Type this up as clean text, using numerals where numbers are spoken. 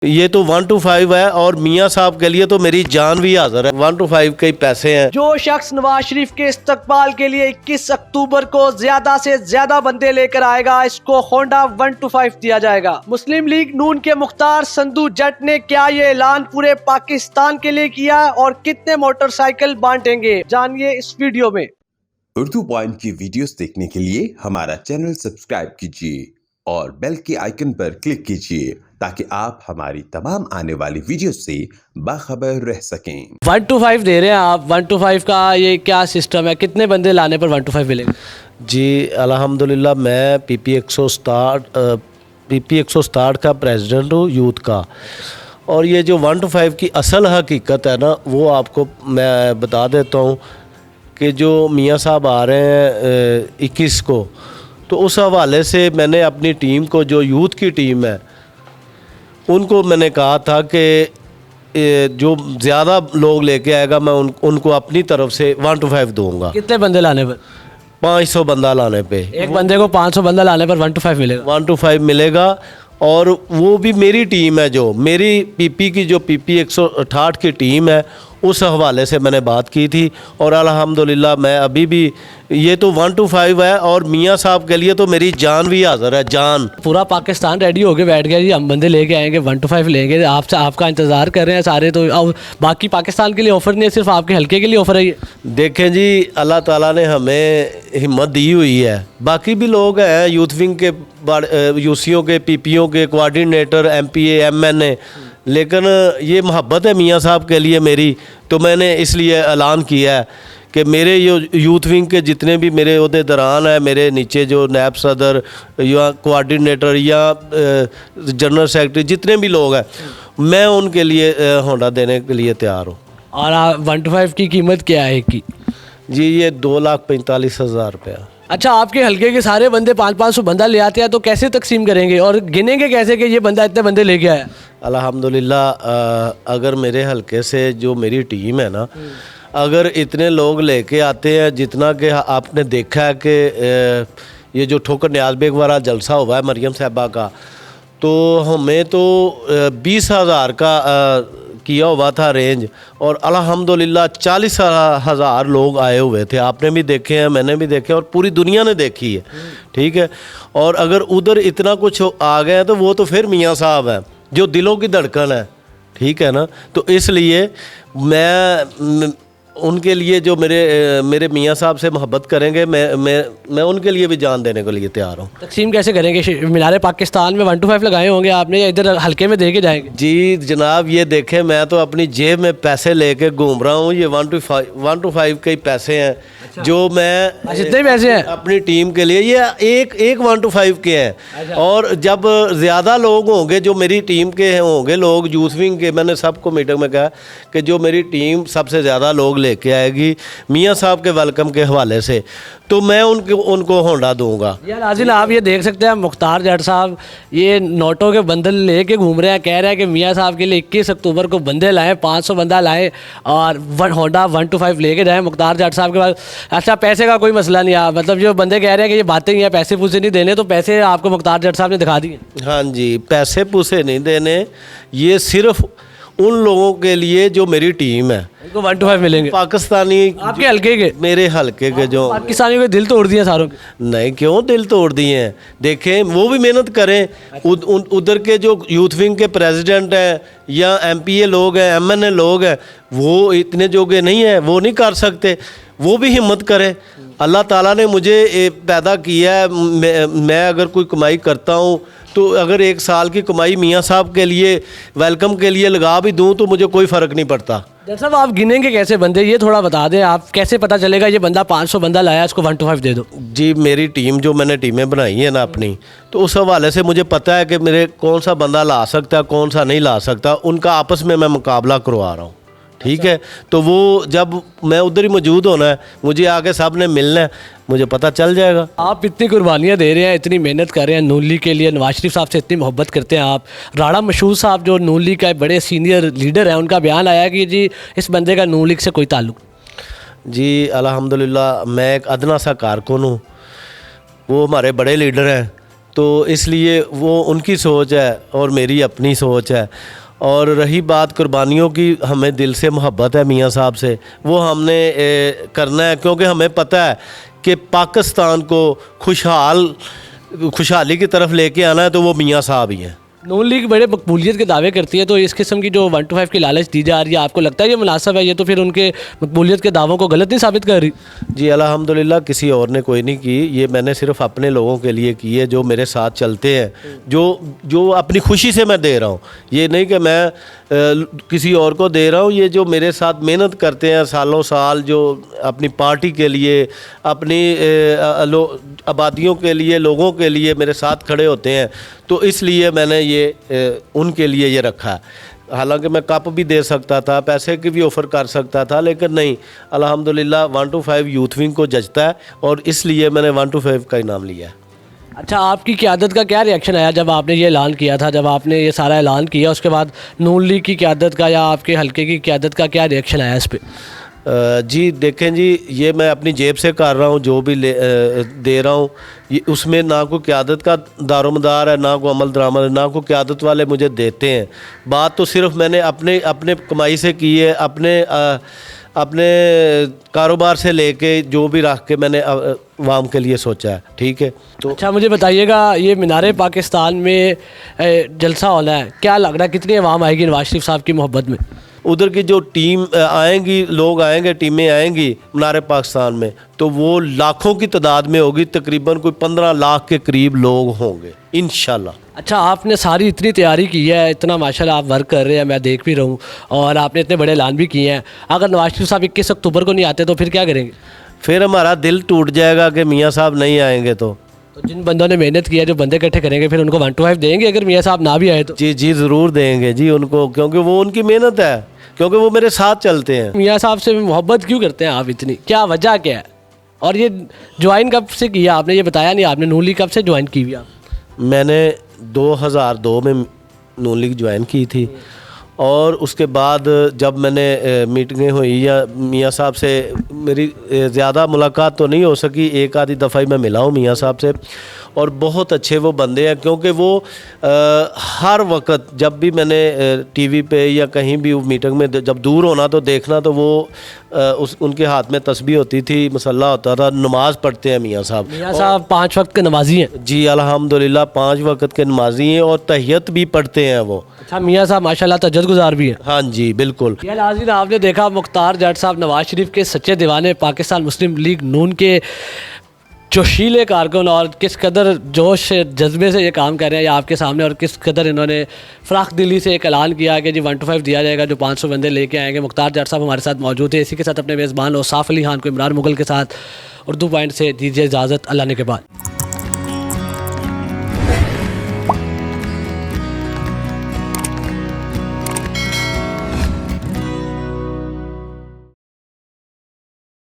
یہ تو 1 to 5 ہے اور میاں صاحب کے لیے تو میری جان بھی حاضر ہے. 1 to 5 کے پیسے ہیں. جو شخص نواز شریف کے استقبال کے لیے 21 اکتوبر کو زیادہ سے زیادہ بندے لے کر آئے گا، اس کو ہونڈا 1 to 5 دیا جائے گا. مسلم لیگ نون کے مختار سندھو جٹ نے کیا یہ اعلان پورے پاکستان کے لیے کیا اور کتنے موٹر سائیکل بانٹیں گے، جانیے اس ویڈیو میں. اردو پوائنٹ کی ویڈیوز دیکھنے کے لیے ہمارا چینل سبسکرائب کیجیے اور بیل کے آئیکن پر کلک کیجیے تاکہ آپ ہماری تمام آنے والی ویڈیوز سے باخبر رہ سکیں. 1 to 5 دے رہے ہیں آپ. 1 to 5 کا یہ کیا سسٹم ہے؟ کتنے بندے لانے پر 1 to 5 ملے گا؟ جی الحمدللہ میں پی پی 167 کا پریزیڈنٹ ہوں یوتھ کا، اور یہ جو 1 to 5 کی اصل حقیقت ہے نا وہ آپ کو میں بتا دیتا ہوں کہ جو میاں صاحب آ رہے ہیں 21 کو، تو اس حوالے سے میں نے اپنی ٹیم کو، جو یوتھ کی ٹیم ہے، ان کو میں نے کہا تھا کہ جو زیادہ لوگ لے کے آئے گا میں ان کو اپنی طرف سے 1 to 5 دوں گا. کتنے بندے لانے پر؟ 500 بندہ لانے پہ. ایک بندے کو 500 بندہ لانے پر 1 to 5 ملے گا. 1 to 5 ملے گا، اور وہ بھی میری ٹیم ہے، جو میری پی پی کی جو پی پی 168 کی ٹیم ہے اس حوالے سے میں نے بات کی تھی. اور الحمدللہ میں ابھی بھی، یہ تو 1 to 5 ہے اور میاں صاحب کے لیے تو میری جان بھی حاضر ہے. جان پورا پاکستان ریڈی ہو کے بیٹھ گیا جی، ہم بندے لے کے آئیں گے، 1 to 5 لیں گے. آپ سے آپ کا انتظار کر رہے ہیں سارے. تو باقی پاکستان کے لیے آفر نہیں ہے، صرف آپ کے حلقے کے لیے آفر ہے یہ. دیکھیں جی، اللہ تعالیٰ نے ہمیں ہمت دی ہوئی ہے. باقی بھی لوگ ہیں یوتھ ونگ کے، یو سیوں کے، پی پیوں کے کوآرڈینیٹر، ایم پی اے، ایم این اے، لیکن یہ محبت ہے میاں صاحب کے لیے میری، تو میں نے اس لیے اعلان کیا ہے کہ میرے یوتھ ونگ کے جتنے بھی میرے عہدے دران ہیں، میرے نیچے جو نیب صدر یا کوآرڈینیٹر یا جنرل سیکرٹری جتنے بھی لوگ ہیں، میں ان کے لیے ہونڈا دینے کے لیے تیار ہوں. اور 1 to 5 کی قیمت کیا ہے ایک کی؟ جی یہ 2,45,000 روپیہ. اچھا، آپ کے حلقے کے سارے بندے 500 بندہ لے آتے ہیں تو کیسے تقسیم کریں گے اور گنیں گے کیسے کہ یہ بندہ اتنے بندے لے کے آیا؟ الحمدللہ اگر میرے حلقے سے جو میری ٹیم ہے نا، اگر اتنے لوگ لے کے آتے ہیں جتنا کہ آپ نے دیکھا ہے کہ یہ جو ٹھوکر نیاز بیگ والا جلسہ ہوا ہے مریم صاحبہ کا، تو ہمیں تو 20,000 کا کیا ہوا تھا رینج، اور الحمدللہ 40,000 لوگ آئے ہوئے تھے. آپ نے بھی دیکھے ہیں، میں نے بھی دیکھے، اور پوری دنیا نے دیکھی ہے. ٹھیک ہے، اور اگر ادھر اتنا کچھ آ گیا تو وہ تو پھر میاں صاحب ہیں جو دلوں کی دھڑکن ہے. ٹھیک ہے نا، تو اس لیے میں ان کے لیے جو میرے میاں صاحب سے محبت کریں گے، میں ان کے لیے بھی جان دینے کے لیے تیار ہوں. تقسیم کیسے کریں گے؟ مینار پاکستان میں 1 to 5 لگائے ہوں گے آپ نے، یا ادھر حلقے میں دے کے جائیں گے؟ جی جناب، یہ دیکھیں میں تو اپنی جیب میں پیسے لے کے گھوم رہا ہوں. یہ 1 to 5 کے ہی پیسے ہیں جو میں جتنے پیسے ہیں اپنی ٹیم کے لیے، یہ ایک 1 to 5 کے ہیں. اور جب زیادہ لوگ ہوں گے، جو میری ٹیم کے ہوں گے لوگ یوتھ ونگ کے، میں نے سب کو میٹنگ میں کہا کہ جو میری ٹیم سب سے زیادہ لوگ لے کے آئے گی میاں صاحب کے ویلکم کے حوالے سے، تو میں ان کو ہونڈا دوں گا. یار ناظرین، آپ یہ دیکھ سکتے ہیں مختار جٹ صاحب یہ نوٹوں کے بندل لے کے گھوم رہے ہیں. کہہ رہے ہیں کہ میاں صاحب کے لیے 21 اکتوبر کو بندے لائیں، 500 بندہ لائیں اور ہونڈا 1 to 5 لے کے جائیں مختار جٹ صاحب کے پاس. اچھا، پیسے کا کوئی مسئلہ نہیں ہے، مطلب جو بندے کہہ رہے ہیں کہ یہ باتیں ہی ہیں، پیسے پوسے نہیں دینے، تو پیسے آپ کو مختار جٹ صاحب نے دکھا دیے. ہاں جی، پیسے پوسے نہیں دینے، یہ صرف ان لوگوں کے لیے جو میری ٹیم ہے، ان کو 1 to 5 ملیں گے. پاکستانی آپ کے حلقے کے؟ میرے حلقے کے جو پاکستانیوں کے دل توڑ دیے ساروں کے. نہیں، کیوں دل توڑ دیے ہیں؟ دیکھیں وہ بھی محنت کریں. ادھر کے جو یوتھ ونگ کے پریزیڈنٹ ہیں یا ایم پی اے لوگ ہیں، ایم این اے لوگ ہیں، وہ اتنے جوگے نہیں ہیں، وہ نہیں کر سکتے، وہ بھی ہمت کریں. اللہ تعالیٰ نے مجھے پیدا کیا ہے، میں اگر کوئی کمائی کرتا ہوں تو اگر 1 سال کی کمائی میاں صاحب کے لیے ویلکم کے لیے لگا بھی دوں تو مجھے کوئی فرق نہیں پڑتا. ڈاکٹر صاحب، آپ گنیں گے کیسے بندے؟ یہ تھوڑا بتا دیں. آپ کیسے پتہ چلے گا یہ بندہ 500 بندہ لایا، اس کو 1 to 5 دے دو؟ جی میری ٹیم، جو میں نے ٹیمیں بنائی ہیں نا اپنی، تو اس حوالے سے مجھے پتہ ہے کہ میرے کون سا بندہ لا سکتا ہے، کون سا نہیں لا سکتا. ان کا آپس میں مقابلہ کروا رہا ہوں. ٹھیک ہے، تو وہ جب میں ادھر ہی موجود ہونا ہے، مجھے آگے سب نے ملنا ہے، مجھے پتہ چل جائے گا. آپ اتنی قربانیاں دے رہے ہیں، اتنی محنت کر رہے ہیں نون لیگ کے لیے، نواز شریف صاحب سے اتنی محبت کرتے ہیں آپ. راڑا مشہور صاحب جو نون لیگ کا بڑے سینئر لیڈر ہیں، ان کا بیان آیا کہ جی اس بندے کا نون لیگ سے کوئی تعلق. جی الحمدللہ میں ایک ادنا سا کارکن ہوں، وہ ہمارے بڑے لیڈر ہیں تو اس لیے وہ ان کی سوچ ہے اور میری اپنی سوچ ہے. اور رہی بات قربانیوں کی, ہمیں دل سے محبت ہے میاں صاحب سے, وہ ہم نے کرنا ہے, کیونکہ ہمیں پتہ ہے کہ پاکستان کو خوشحالی کی طرف لے کے آنا ہے تو وہ میاں صاحب ہی ہیں. نون لیگ بڑے مقبولیت کے دعوے کرتی ہے, تو اس قسم کی جو 1 to 5 کی لالچ دی جا رہی ہے, آپ کو لگتا ہے یہ مناسب ہے؟ یہ تو پھر ان کے مقبولیت کے دعووں کو غلط نہیں ثابت کر رہی؟ جی الحمدللہ کسی اور نے کوئی نہیں کی, یہ میں نے صرف اپنے لوگوں کے لیے کی ہے جو میرے ساتھ چلتے ہیں, جو اپنی خوشی سے میں دے رہا ہوں. یہ نہیں کہ میں کسی اور کو دے رہا ہوں, یہ جو میرے ساتھ محنت کرتے ہیں سالوں سال, جو اپنی پارٹی کے لیے, اپنی آبادیوں کے لیے, لوگوں کے لیے میرے ساتھ کھڑے ہوتے ہیں, تو اس لیے میں نے یہ ان کے لیے یہ رکھا ہے. حالانکہ میں کپ بھی دے سکتا تھا, پیسے کی بھی آفر کر سکتا تھا, لیکن نہیں, الحمدللہ 1 to 5 یوتھ ونگ کو جچتا ہے اور اس لیے میں نے 1 to 5 کا انعام لیا ہے. اچھا, آپ کی قیادت کا کیا ریئیکشن آیا جب آپ نے یہ اعلان کیا تھا؟ جب آپ نے یہ سارا اعلان کیا اس کے بعد نون لیگ کی قیادت کا یا آپ کے حلقے کی قیادت کا کیا ریئیکشن آیا اس پہ؟ جی دیکھیں جی, یہ میں اپنی جیب سے کر رہا ہوں, جو بھی دے رہا ہوں, اس میں نہ کوئی قیادت کا دار و مدار ہے, نہ کوئی عمل درآمد ہے, نہ کوئی قیادت والے مجھے دیتے ہیں. بات تو صرف میں نے اپنے کمائی سے کی ہے, اپنے کاروبار سے لے کے جو بھی رکھ کے میں نے عوام کے لیے سوچا ہے. ٹھیک ہے, تو اچھا مجھے بتائیے گا, یہ مینار پاکستان میں جلسہ ہونا ہے, کیا لگ رہا ہے کتنی عوام آئے گی نواز شریف صاحب کی محبت میں؟ ادھر کی جو ٹیم آئیں گی, لوگ آئیں گے, ٹیمیں آئیں گی مینار پاکستان میں, تو وہ لاکھوں کی تعداد میں ہوگی, تقریباً کوئی 15 لاکھ کے قریب لوگ ہوں گے انشاءاللہ. اچھا, آپ نے ساری اتنی تیاری کی ہے, اتنا ماشاءاللہ آپ ورک کر رہے ہیں, میں دیکھ بھی رہا ہوں, اور آپ نے اتنے بڑے اعلان بھی کیے ہیں. اگر نواز شریف صاحب 21 اکتوبر کو نہیں آتے تو پھر کیا کریں گے؟ پھر ہمارا دل ٹوٹ جائے گا کہ میاں صاحب نہیں آئیں گے. تو جن بندوں نے محنت کی ہے, جو بندے اکٹھے کریں گے, پھر ان کو 1 to 5 دیں گے اگر میاں صاحب نہ بھی آئے تو؟ جی ضرور دیں گے جی ان کو, کیونکہ وہ ان کی محنت ہے, کیونکہ وہ میرے ساتھ چلتے ہیں. میاں صاحب سے محبت کیوں کرتے ہیں آپ اتنی, کیا وجہ کیا ہے؟ اور یہ جوائن کب سے کیا آپ نے, یہ بتایا نہیں آپ نے, نون لیگ کب سے جوائن کی ہوئی آپ؟ میں نے 2002 میں نون لیگ جوائن کی تھی, اور اس کے بعد جب میں نے میٹنگیں ہوئی یا میاں صاحب سے میری زیادہ ملاقات تو نہیں ہو سکی, ایک آدھی دفعہ ہی میں ملا ہوں میاں صاحب سے, اور بہت اچھے وہ بندے ہیں, کیونکہ وہ ہر وقت جب بھی میں نے ٹی وی پہ یا کہیں بھی میٹنگ میں جب دور ہونا تو دیکھنا, تو وہ ان کے ہاتھ میں تسبیح ہوتی تھی, مصلی ہوتا تھا, نماز پڑھتے ہیں میاں صاحب. میاں صاحب 5 وقت کے نمازی ہیں؟ جی الحمدللہ 5 وقت کے نمازی ہیں, اور تحیت بھی پڑھتے ہیں وہ. اچھا, میاں صاحب ماشاءاللہ تہجد گزار بھی ہیں؟ ہاں جی بالکل. یہ ناظرین, آپ نے دیکھا مختار جٹ صاحب نواز شریف کے سچے دیوانے, پاکستان مسلم لیگ نون کے جوشیلے کارکن, اور کس قدر جوش جذبے سے یہ کام کر رہے ہیں آپ کے سامنے, اور کس قدر انہوں نے فراخ دلی سے ایک اعلان کیا کہ جی 1 to 5 دیا جائے گا, جو 500 بندے لے کے آئیں گے. مختار جٹ صاحب ہمارے ساتھ موجود ہیں, اسی کے ساتھ اپنے میزبان اوصاف علی خان کو عمران مغل کے ساتھ اردو پوائنٹ سے دیجیے اجازت, اللہ نے کے بعد.